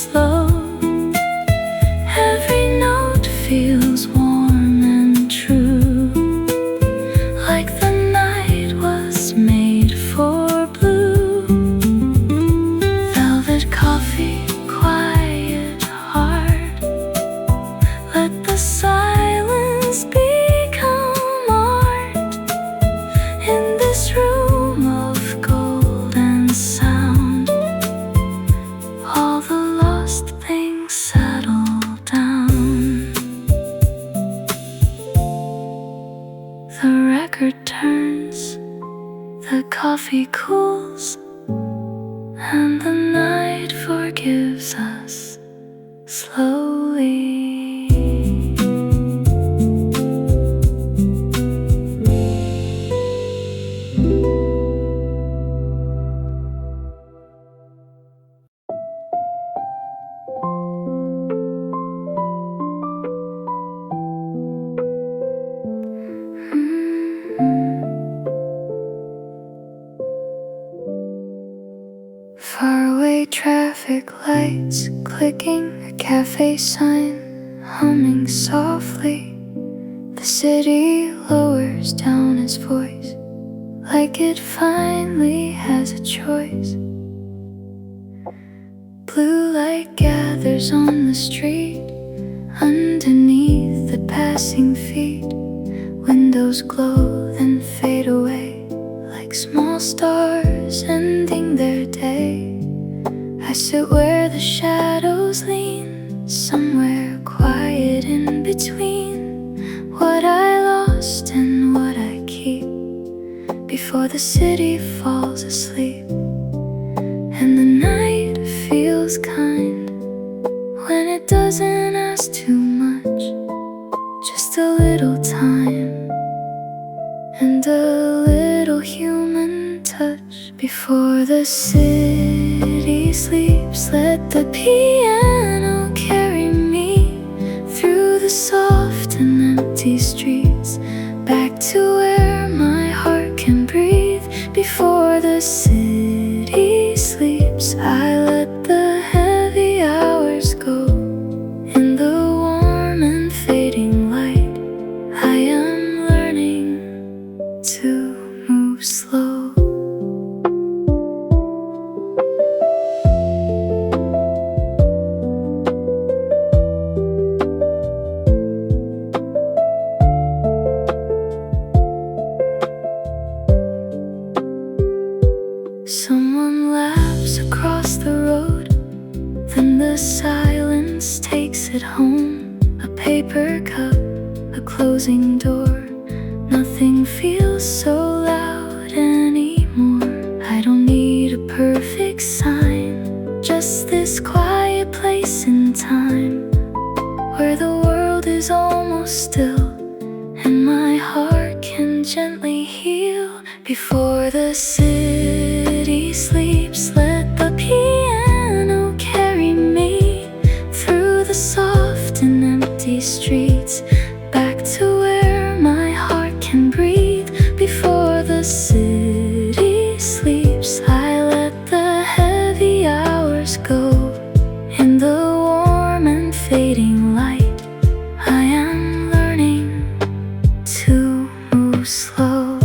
slow. Every note feels warm and true, like the night was made for blue. Velvet coffee, quiet heart, let the silence become art. In this room of gold and sound, all the lost things settle down. The record turns, the coffee cools, and the night forgives us slowly. Faraway traffic lights clicking, a cafe sign humming softly. The city lowers down its voice, like it finally has a choice. Blue light gathers on the street, underneath the passing feet. Windows glow then fade away, like small stars ending their day. I sit where the shadows lean, somewhere quiet in between what I lost and what I keep, before the city falls asleep. And the night feels kind when it doesn't ask too much, just a little time and a little human touch. Before the city sleeps, let the piano carry me through the soft and empty streets, back to where my heart can breathe. Before the city sleeps, I let the heavy hours go. In the warm and fading light, I am learning to move slow. Someone laughs across the road, then the silence takes it home. A paper cup, a closing door, nothing feels so loud anymore. I don't need a perfect sign, just this quiet place in time, where the world is almost still and my heart can gently heal. Before the city sleeps, let the piano carry me through the soft and empty streets, back to where my heart can breathe. Before the city sleeps, I let the heavy hours go. In the warm and fading light, I am learning to move slow.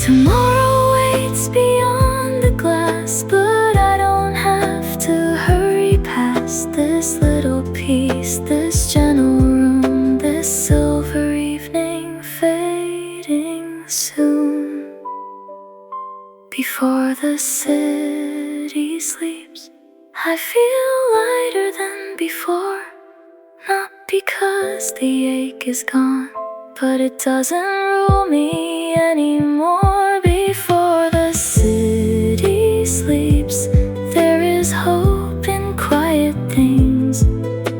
Tomorrow waits beyond the glass, but I don't have to hurry past this little piece, this gentle room, this silver evening fading soon. Before the city sleeps, I feel lighter than before, not because the ache is gone, but it doesn't rule me anymore. Before the city sleeps, there is hope in quiet things,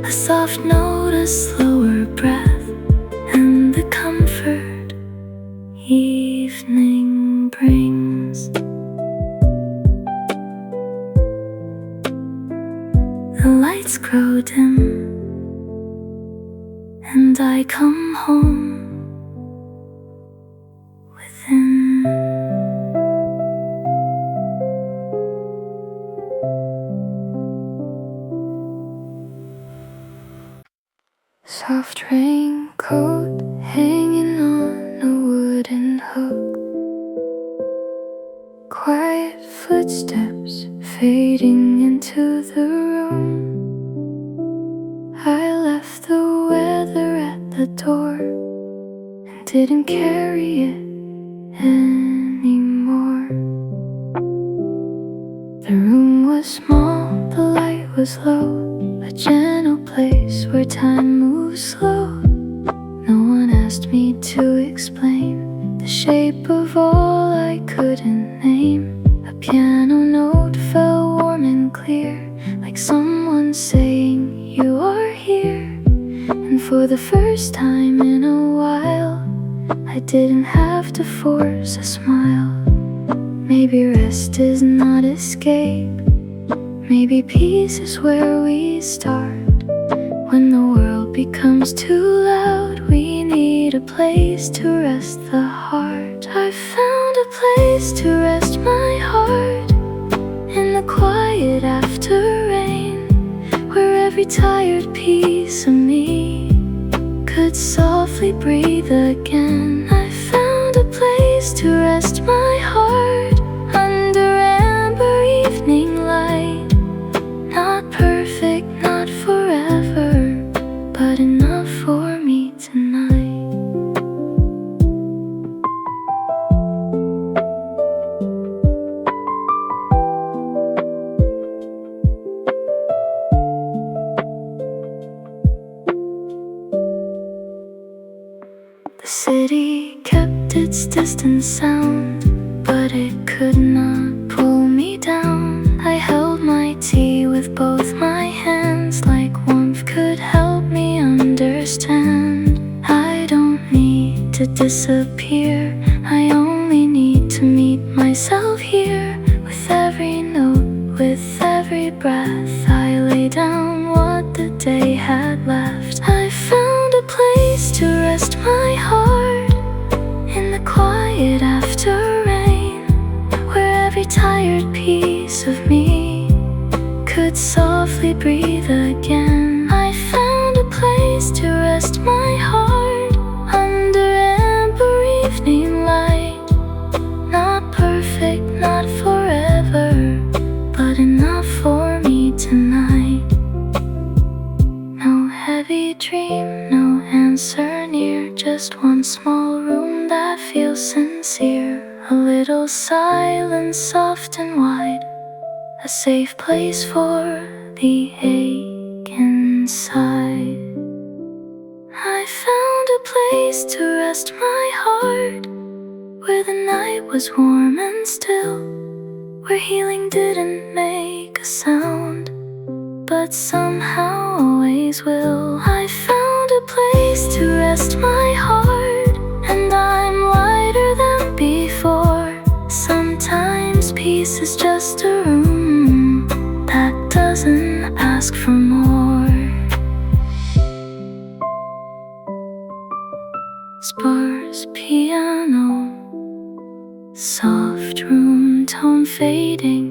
a soft note, a slower breath, and the comfort even I come home within. Soft raincoat hanging on a wooden hook. Quiet footsteps fading into the room. I left the weather at the door and didn't carry it anymore. The room was small, the light was low, a gentle place where time moves slow. No one asked me to explain the shape of all I couldn't name. A piano note fell warm and clear, like someone saying, "You are here." And for the first time in a while, I didn't have to force a smile. Maybe rest is not escape. Maybe peace is where we start. When the world becomes too loud, we need a place to rest the heart. I found a place to rest my heart, in the quiet after rain, where every tired piece of me could softly breathe again. I found a place to rest my heart, under amber evening light. Not perfect, not forever, but enough for me tonight. The city kept its distant sound, but it could not pull me down. I held my tea with both my hands, like warmth could help me understand. I don't need to disappear, I only need to meet myself here. With every note, with every breath, I lay down what the day had left. I found a place to rest my heart, in the quiet after rain, where every tired piece of me could softly breathe again. I found a place to rest my heart, under amber evening light. Not perfect, not forever, but enough for me tonight. No heavy dream, no answer near, just one small room that feels sincere. A little silence, soft and wide, a safe place for the ache inside. I found a place to rest my heart, where the night was warm and still, where healing didn't make a sound, but somehow always will. I found a place to rest my heart, and I'm lighter than before. Sometimes peace is just a room that doesn't ask for more. Sparse piano, soft room tone fading.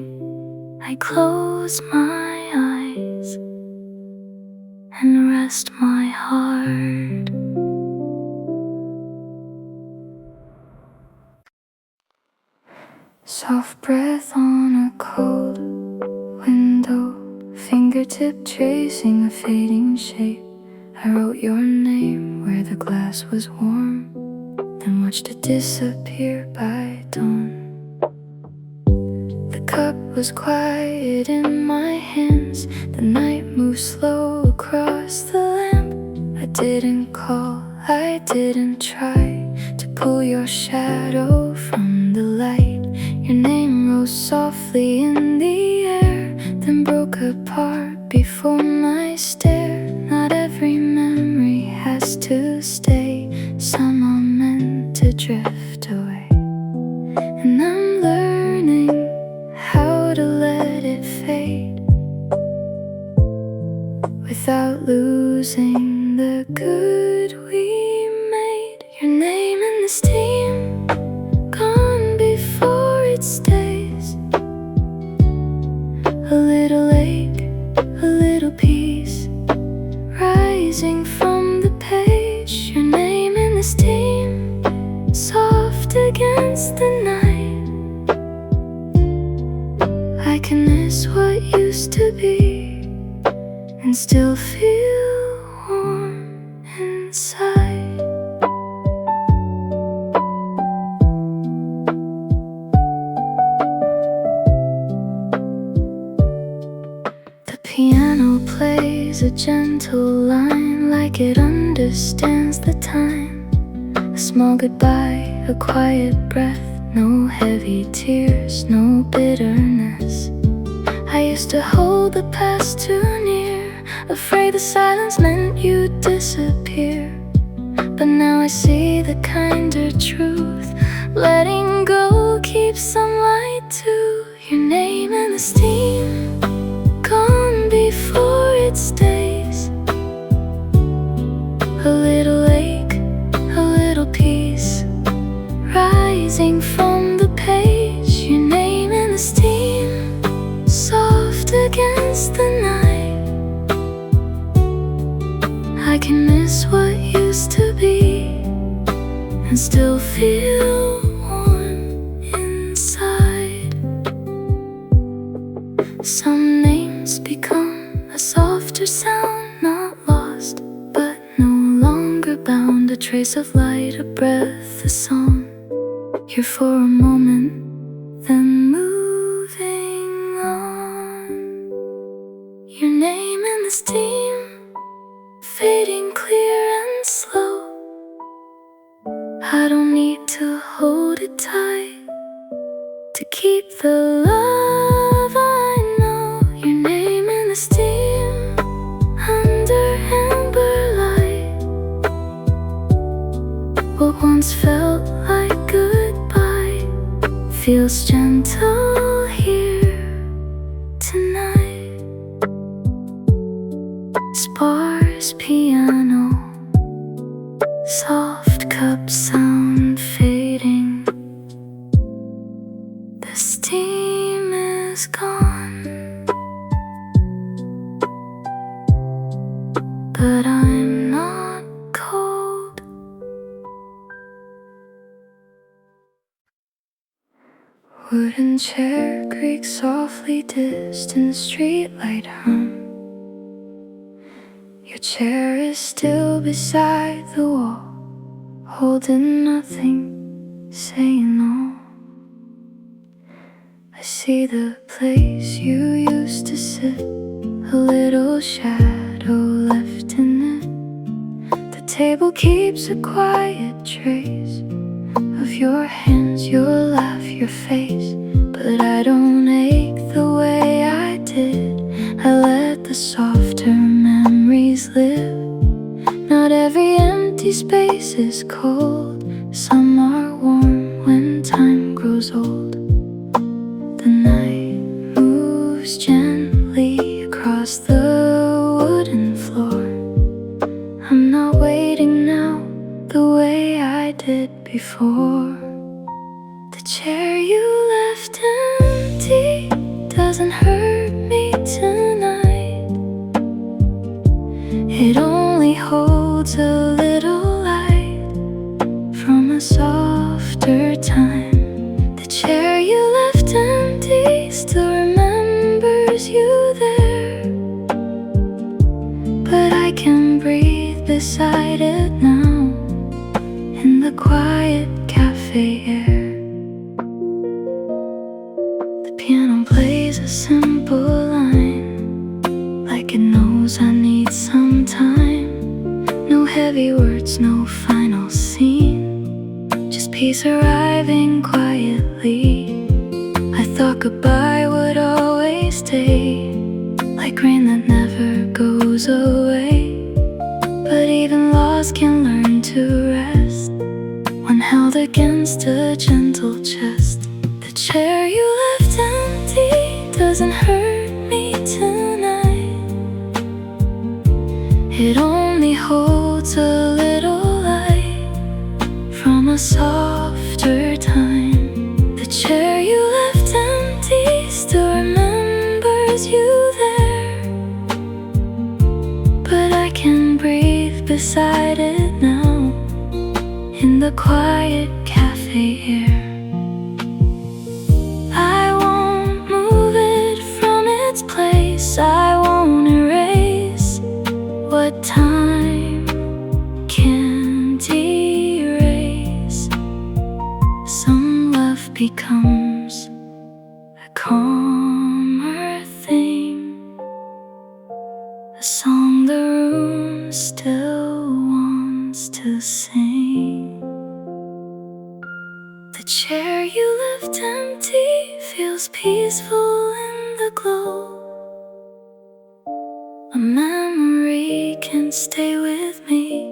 I close my eyes and rest my heart. Soft breath on a cold window, fingertip tracing a fading shape. I wrote your name where the glass was warm, then watched it disappear by dawn. The cup was quiet in my hands, the night moved slow across the lamp. I didn't call, I didn't try to pull your shadow from the light. Your name rose softly in the air, then broke apart before my stare. Not every memory has to stay, some are meant to drift away. And I'm learning how to let it fade, without losing the good we against the night. I can miss what used to be and still feel warm inside. The piano plays a gentle line, like it understands the time. A small goodbye, a quiet breath, no heavy tears, no bitterness. I used to hold the past too near, afraid the silence meant you'd disappear. But now I see the kinder truth. Letting go keeps some light too. Your name in the steam, gone before it stays. A little ache, a little peace, rising from the page. Your name in the steam, soft against the night. I can miss what used to be and still feel warm inside. Some names become a softer sound, not lost, but no longer bound. A trace of light, a breath, a song, here for a moment, then moving on. Your name in the steam, fading clear and slow. I don't need to hold it tight to keep the love I know. Your name in the steam, under amber light. What once felt like goodbye feels gentle here tonight. Sparse piano, soft cup sound fading. The steam is gone, but I'm not cold. Wooden chair creaks softly, distant streetlight hum. Your chair is still beside the wall, holding nothing, saying no. I see the place you used to sit, a little shadow left in it. The table keeps a quiet trace of your hands, your laugh, your face. But I don't ache the way I did. I let the softer memories live. Not every empty space is cold. Some are warm when time grows old. The night moves gently across the wooden floor. I'm not waiting now the way I did before. The chair you left empty doesn't hurt me tonight. It only holds a little light from a softer time. The chair you left empty still remembers you there, but I can breathe beside it now, in the quiet cafe air. The piano plays a simple line, like it knows I need some time. No heavy words, no final scene, just peace arriving quietly. I thought goodbye would always stay, like rain that never goes away. But even loss can learn to rest when held against a gentle chest. The chair you left empty doesn't hurt me tonight. It only holds a little light from a softer time. The chair you left empty still remembers you there, but I can breathe beside it now, in the quiet cafe air. becomes a calmer thing, a song the room still wants to sing. The chair you left empty feels peaceful in the glow. A memory can stay with me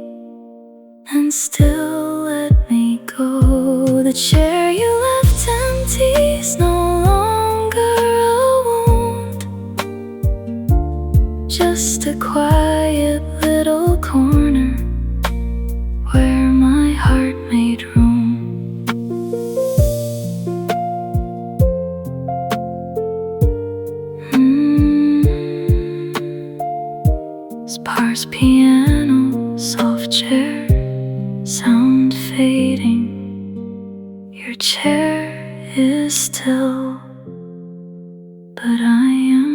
and still let me go. The chair you left empty is no longer a wound, just a quiet little corner where my heart made room. Sparse piano, soft chair, sound fading. Your chair is still, but I am